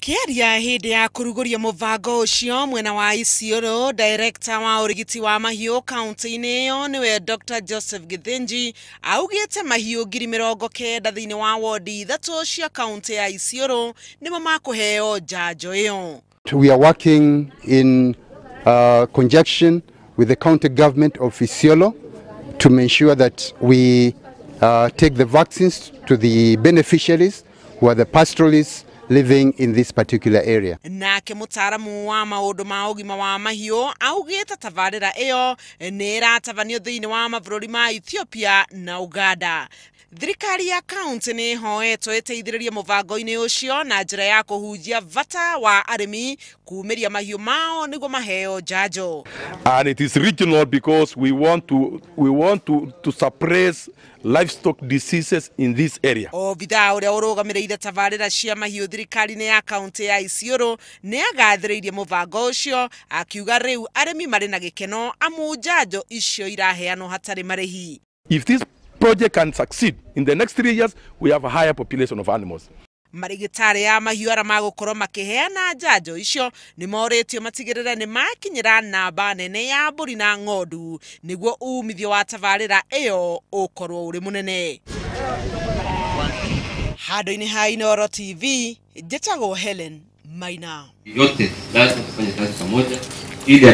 Akiaria hindi ya kuruguria muvango ucio mwena wa Isiolo, director wa urigiti wa mahiu kaunti-ini iyo niwe Dr. Joseph Githinji augite mahiu ngiri 90 thiini wa wodi ithatu cia kaunti ya Isiolo nimo makuheo njanjo iyo. We are working in conjunction with the county government of Isiolo to ensure that we take the vaccines to the beneficiaries who are the pastoralists living in this particular area. Nake mutaramu wa maundu ma ugima wa mahiu augite tabarira iyo ni iratabanio thiini wa mabũrũri ma Ethiopia na Uganda. Thirikari ya kaunti ni hoetwo iteithĩrĩrie mũbango-inĩ ũcio na njĩra ya kũhunjia bata wa arĩmi kuumiria mahiũ mao nĩguo maheo njanjo. And it is regional because we want to suppress livestock diseases in this area. Obitha uria urugamiriire tabarira cia mahiũ thirikari-inĩ ya kaunti ya Isiolo ni agathĩrĩirie mũbango ũcio akiuga rĩu arĩmi marĩ na gĩkeno amu njanjo icio iraheanwo hatarĩ marĩhi. If this project can succeed, in the next 3 years, we have a higher population of animals. Marigitari ya mahiũ ara magukorwo makiheana njanjo icio ni moritio matigirire ni makinyira namba nene ya mbũri na ng'ondu niguo umithio wa tabarira iyo ukorwo uri munene. Handũ-inĩ ha Inooro TV, njĩtagwo Helen Maina. Yote lazima tufanye kazi pamoja ili